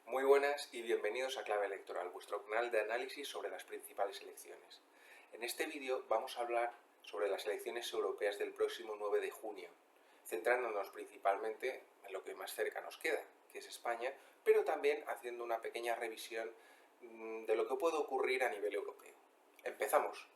Muy buenas y bienvenidos a Clave Electoral, vuestro canal de análisis sobre las principales elecciones. En este vídeo vamos a hablar sobre las elecciones europeas del próximo 9 de junio, centrándonos principalmente en lo que más cerca nos queda, que es España, pero también haciendo una pequeña revisión de lo que puede ocurrir a nivel europeo. ¡Empezamos!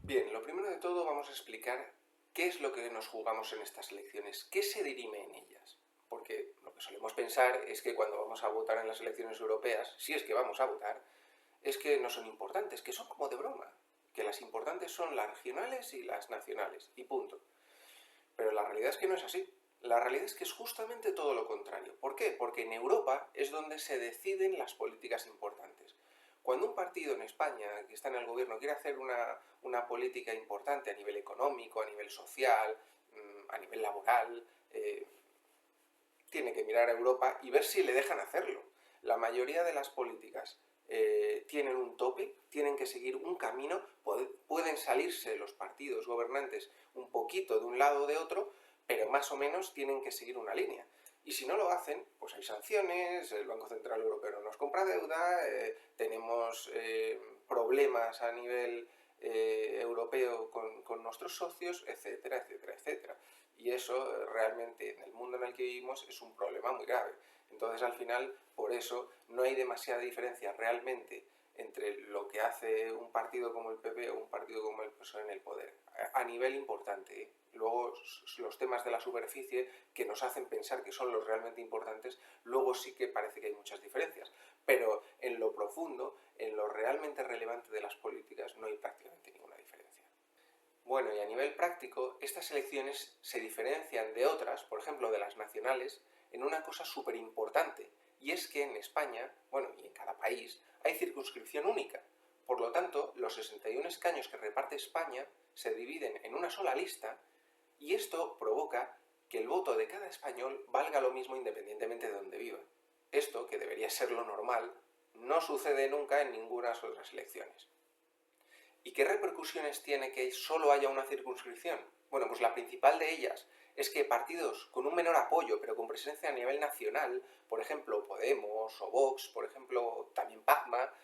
Bien, lo primero de todo vamos a explicar qué es lo que nos jugamos en estas elecciones, qué se dirime en ellas. Porque lo que solemos pensar es que cuando vamos a votar en las elecciones europeas, si es que vamos a votar, es que no son importantes, que son como de broma, que las importantes son las regionales y las nacionales, y punto. Pero la realidad es que no es así. La realidad es que es justamente todo lo contrario. ¿Por qué? Porque en Europa es donde se deciden las políticas importantes. Cuando un partido en España, que está en el gobierno, quiere hacer una política importante a nivel económico, a nivel social, a nivel laboral, tiene que mirar a Europa y ver si le dejan hacerlo. La mayoría de las políticas tienen un tope, tienen que seguir un camino, pueden salirse los partidos gobernantes un poquito de un lado o de otro, pero más o menos tienen que seguir una línea. Y si no lo hacen, pues hay sanciones, el Banco Central Europeo no nos compra deuda, tenemos problemas a nivel europeo con nuestros socios, etcétera, etcétera, etcétera. Y eso realmente en el mundo en el que vivimos es un problema muy grave. Entonces al final, por eso, no hay demasiada diferencia realmente entre lo que hace un partido como el PP o un partido como el PSOE en el poder. A nivel importante, ¿eh? Luego los temas de la superficie que nos hacen pensar que son los realmente importantes, luego sí que parece que hay muchas diferencias. Pero en lo profundo, en lo realmente relevante de las políticas, no hay prácticamente ninguna diferencia. Bueno, y a nivel práctico, estas elecciones se diferencian de otras, por ejemplo de las nacionales, en una cosa súper importante, y es que en España, bueno, y en cada país, hay circunscripción única. Por lo tanto, los 61 escaños que reparte España se dividen en una sola lista, y esto provoca que el voto de cada español valga lo mismo independientemente de donde viva. Esto, que debería ser lo normal, no sucede nunca en ninguna otras elecciones. ¿Y qué repercusiones tiene que solo haya una circunscripción? Bueno, pues la principal de ellas es que partidos con un menor apoyo, pero con presencia a nivel nacional, por ejemplo Podemos o Vox, por ejemplo también Pacma,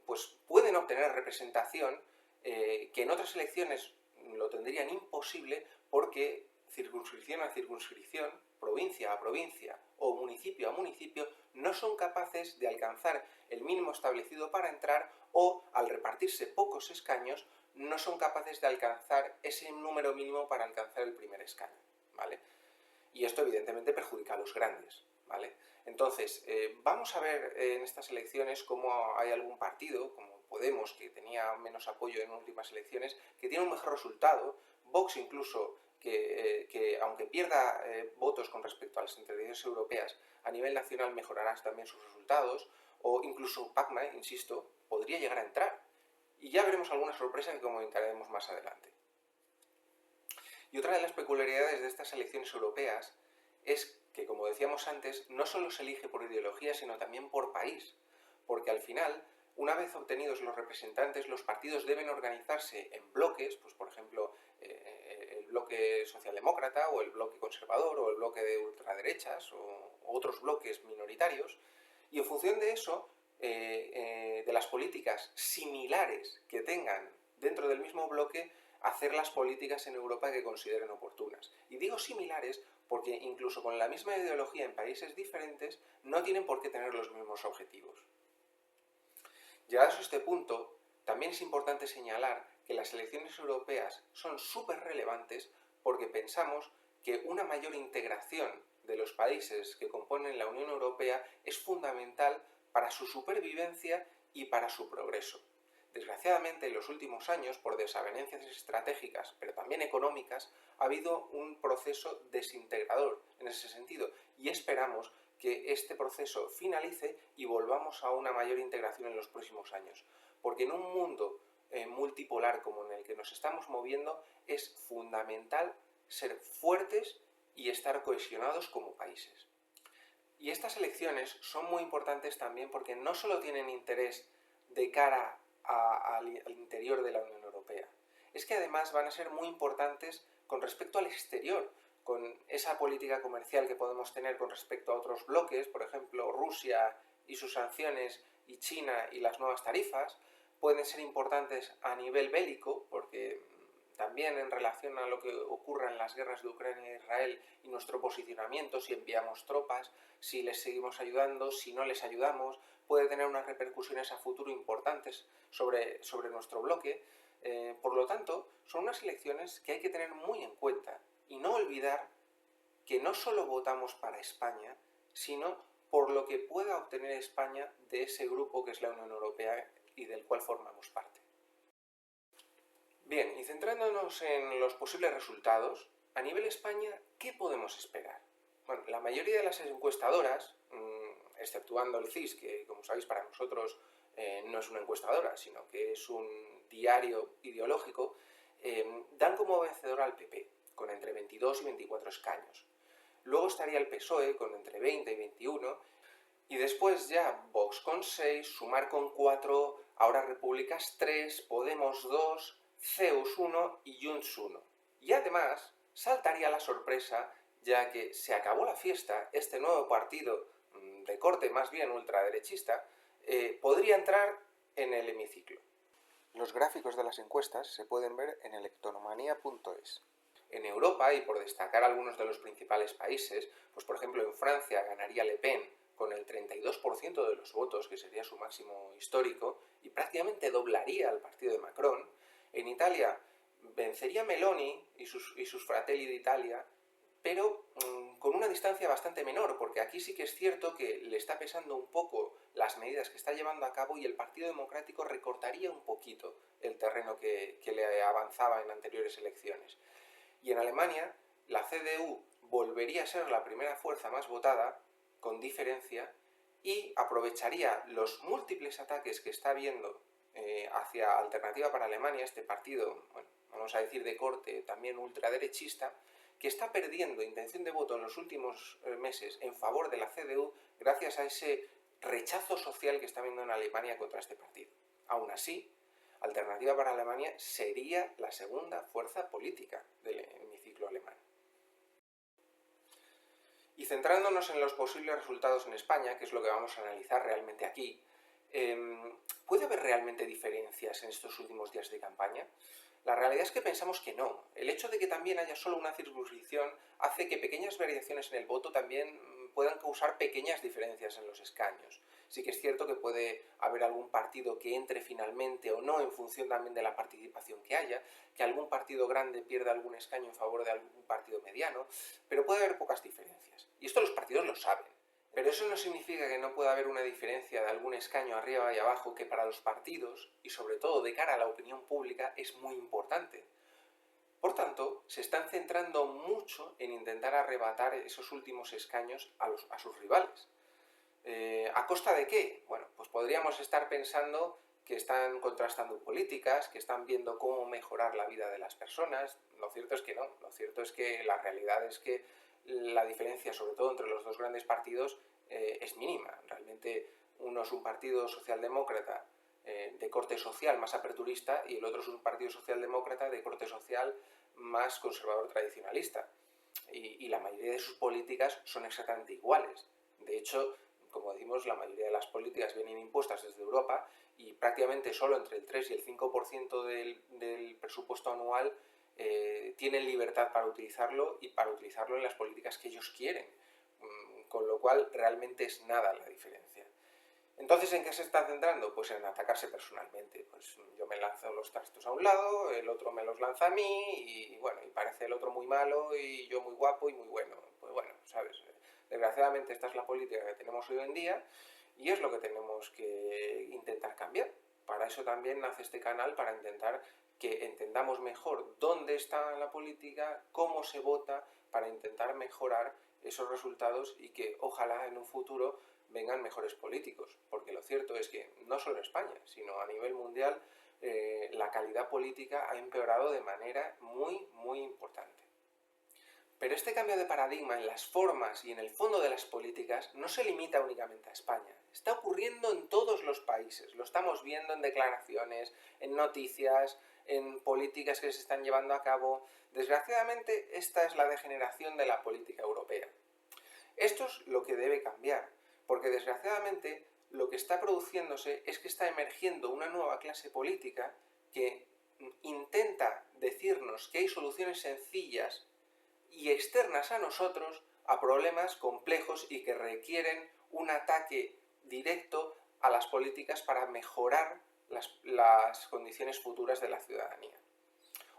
pues pueden obtener representación que en otras elecciones lo tendrían imposible porque circunscripción a circunscripción, provincia a provincia o municipio a municipio no son capaces de alcanzar el mínimo establecido para entrar o, al repartirse pocos escaños, no son capaces de alcanzar ese número mínimo para alcanzar el primer escaño, ¿vale? Y esto evidentemente perjudica a los grandes, ¿vale? Entonces, vamos a ver en estas elecciones cómo hay algún partido, como Podemos, que tenía menos apoyo en últimas elecciones, que tiene un mejor resultado, Vox incluso, que aunque pierda votos con respecto a las elecciones europeas, a nivel nacional mejorará también sus resultados, o incluso Pacma, insisto, podría llegar a entrar. Y ya veremos alguna sorpresa que comentaremos más adelante. Y otra de las peculiaridades de estas elecciones europeas es que, como decíamos antes, no solo se elige por ideología, sino también por país. Porque al final, una vez obtenidos los representantes, los partidos deben organizarse en bloques, pues por ejemplo, el bloque socialdemócrata o el bloque conservador o el bloque de ultraderechas o otros bloques minoritarios, y en función de eso, de las políticas similares que tengan dentro del mismo bloque, hacer las políticas en Europa que consideren oportunas. Y digo similares porque incluso con la misma ideología en países diferentes no tienen por qué tener los mismos objetivos. Llegados a este punto, también es importante señalar que las elecciones europeas son súper relevantes porque pensamos que una mayor integración de los países que componen la Unión Europea es fundamental para su supervivencia y para su progreso. Desgraciadamente, en los últimos años, por desavenencias estratégicas, pero también económicas, ha habido un proceso desintegrador en ese sentido y esperamos que este proceso finalice y volvamos a una mayor integración en los próximos años. Porque en un mundo multipolar como en el que nos estamos moviendo, es fundamental ser fuertes y estar cohesionados como países. Y estas elecciones son muy importantes también porque no solo tienen interés de cara al interior de la Unión Europea, es que además van a ser muy importantes con respecto al exterior, con esa política comercial que podemos tener con respecto a otros bloques, por ejemplo Rusia y sus sanciones y China y las nuevas tarifas, pueden ser importantes a nivel bélico, porque también en relación a lo que ocurra en las guerras de Ucrania e Israel y nuestro posicionamiento, si enviamos tropas, si les seguimos ayudando, si no les ayudamos, puede tener unas repercusiones a futuro importantes sobre nuestro bloque. Por lo tanto, son unas elecciones que hay que tener muy en cuenta y no olvidar que no solo votamos para España, sino por lo que pueda obtener España de ese grupo que es la Unión Europea y del cual formamos parte. Bien, y centrándonos en los posibles resultados, a nivel España, ¿qué podemos esperar? Bueno, la mayoría de las encuestadoras, exceptuando el CIS, que como sabéis para nosotros no es una encuestadora, sino que es un diario ideológico, dan como vencedor al PP, con entre 22 y 24 escaños. Luego estaría el PSOE, con entre 20 y 21, y después ya Vox con 6, Sumar con 4, ahora Repúblicas 3, Podemos 2, CEUS 1 y Junts 1. Y además saltaría la sorpresa, ya que se acabó la fiesta, este nuevo partido de corte más bien ultraderechista podría entrar en el hemiciclo. Los gráficos de las encuestas se pueden ver en electonomanía.es. En Europa, y por destacar algunos de los principales países, pues por ejemplo en Francia ganaría Le Pen con el 32% de los votos, que sería su máximo histórico, y prácticamente doblaría al partido de Macron. En Italia vencería Meloni y sus Fratelli d'Italia, pero con una distancia bastante menor, porque aquí sí que es cierto que le está pesando un poco las medidas que está llevando a cabo y el Partido Democrático recortaría un poquito el terreno que le avanzaba en anteriores elecciones. Y en Alemania, la CDU volvería a ser la primera fuerza más votada, con diferencia, y aprovecharía los múltiples ataques que está habiendo hacia Alternativa para Alemania, este partido, bueno, vamos a decir de corte también ultraderechista, que está perdiendo intención de voto en los últimos meses en favor de la CDU gracias a ese rechazo social que está habiendo en Alemania contra este partido. Aún así, Alternativa para Alemania sería la segunda fuerza política del hemiciclo alemán. Y centrándonos en los posibles resultados en España, que es lo que vamos a analizar realmente aquí, ¿puede haber realmente diferencias en estos últimos días de campaña? La realidad es que pensamos que no. El hecho de que también haya solo una circunscripción hace que pequeñas variaciones en el voto también puedan causar pequeñas diferencias en los escaños. Sí que es cierto que puede haber algún partido que entre finalmente o no en función también de la participación que haya, que algún partido grande pierda algún escaño en favor de algún partido mediano, pero puede haber pocas diferencias. Y esto los partidos lo saben. Pero eso no significa que no pueda haber una diferencia de algún escaño arriba y abajo que para los partidos, y sobre todo de cara a la opinión pública, es muy importante. Por tanto, se están centrando mucho en intentar arrebatar esos últimos escaños a sus rivales. ¿A costa de qué? Bueno, pues podríamos estar pensando que están contrastando políticas, que están viendo cómo mejorar la vida de las personas. Lo cierto es que no. Lo cierto es que la realidad es que la diferencia, sobre todo entre los dos grandes partidos, es mínima. Realmente uno es un partido socialdemócrata de corte social más aperturista y el otro es un partido socialdemócrata de corte social más conservador tradicionalista. Y la mayoría de sus políticas son exactamente iguales. De hecho, como decimos, la mayoría de las políticas vienen impuestas desde Europa y prácticamente solo entre el 3 y el 5% del presupuesto anual tienen libertad para utilizarlo y para utilizarlo en las políticas que ellos quieren, con lo cual realmente es nada la diferencia. Entonces, ¿en qué se está centrando? Pues en atacarse personalmente. Pues yo me lanzo los trastos a un lado, el otro me los lanza a mí y bueno, y parece el otro muy malo y yo muy guapo y muy bueno. Pues bueno, ¿sabes? Desgraciadamente esta es la política que tenemos hoy en día y es lo que tenemos que intentar cambiar. Para eso también nace este canal, para intentar que entendamos mejor dónde está la política, cómo se vota, para intentar mejorar esos resultados y que ojalá en un futuro vengan mejores políticos, porque lo cierto es que no solo en España, sino a nivel mundial, la calidad política ha empeorado de manera muy, muy importante. Pero este cambio de paradigma en las formas y en el fondo de las políticas no se limita únicamente a España. Está ocurriendo en todos los países. Lo estamos viendo en declaraciones, en noticias, en políticas que se están llevando a cabo. Desgraciadamente, esta es la degeneración de la política europea. Esto es lo que debe cambiar, porque desgraciadamente lo que está produciéndose es que está emergiendo una nueva clase política que intenta decirnos que hay soluciones sencillas y externas a nosotros a problemas complejos y que requieren un ataque directo a las políticas para mejorar las condiciones futuras de la ciudadanía.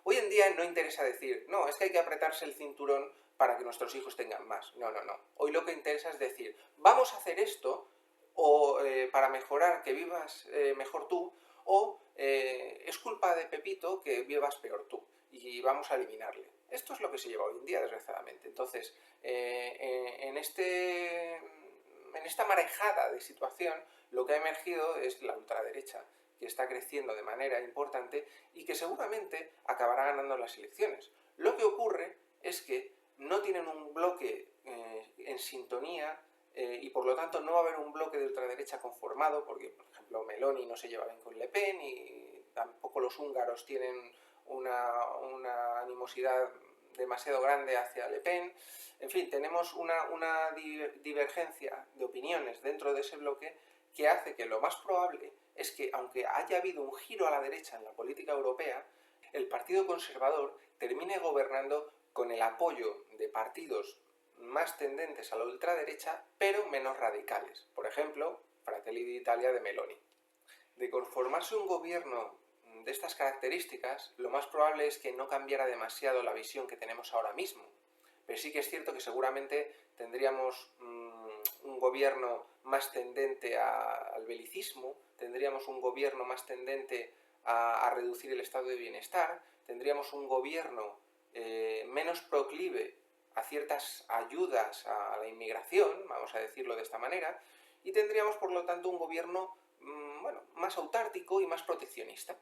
Hoy en día no interesa decir, no, es que hay que apretarse el cinturón para que nuestros hijos tengan más. No, no, no. Hoy lo que interesa es decir, vamos a hacer esto o para mejorar que vivas mejor tú, o es culpa de Pepito que vivas peor tú y vamos a eliminarle. Esto es lo que se lleva hoy en día, desgraciadamente. Entonces, en esta marejada de situación, lo que ha emergido es la ultraderecha, que está creciendo de manera importante y que seguramente acabará ganando las elecciones. Lo que ocurre es que no tienen un bloque en sintonía y por lo tanto no va a haber un bloque de ultraderecha conformado, porque por ejemplo Meloni no se lleva bien con Le Pen y tampoco los húngaros tienen una animosidad demasiado grande hacia Le Pen. En fin, tenemos una divergencia de opiniones dentro de ese bloque que hace que lo más probable es que, aunque haya habido un giro a la derecha en la política europea, el Partido Conservador termine gobernando con el apoyo de partidos más tendentes a la ultraderecha, pero menos radicales. Por ejemplo, Fratelli d'Italia de Meloni. De conformarse un gobierno de estas características, lo más probable es que no cambiara demasiado la visión que tenemos ahora mismo. Pero sí que es cierto que seguramente tendríamos un gobierno más tendente al belicismo, tendríamos un gobierno más tendente a reducir el estado de bienestar, tendríamos un gobierno menos proclive a ciertas ayudas a la inmigración, vamos a decirlo de esta manera, y tendríamos por lo tanto un gobierno más autárquico y más proteccionista.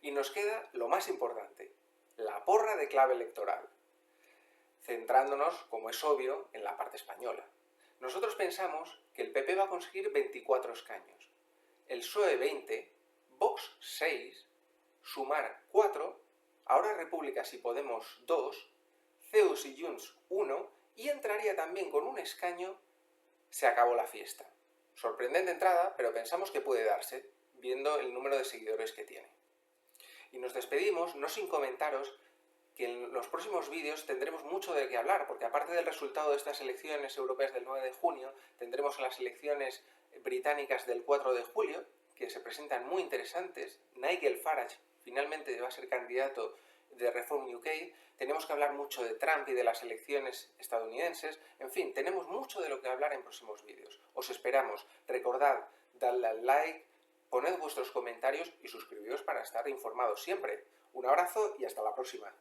Y nos queda lo más importante, la porra de clave electoral, centrándonos, como es obvio, en la parte española. Nosotros pensamos que el PP va a conseguir 24 escaños, el PSOE 20, Vox 6, Sumar 4, ahora Repúblicas y Podemos 2, CEUS y Junts 1 y entraría también con un escaño. Se acabó la fiesta. Sorprendente entrada, pero pensamos que puede darse, viendo el número de seguidores que tiene. Y nos despedimos, no sin comentaros que en los próximos vídeos tendremos mucho de qué hablar, porque aparte del resultado de estas elecciones europeas del 9 de junio, tendremos las elecciones británicas del 4 de julio, que se presentan muy interesantes. Nigel Farage finalmente va a ser candidato de Reform UK, tenemos que hablar mucho de Trump y de las elecciones estadounidenses, en fin, tenemos mucho de lo que hablar en próximos vídeos. Os esperamos, recordad, dadle al like, poned vuestros comentarios y suscribíos para estar informados siempre. Un abrazo y hasta la próxima.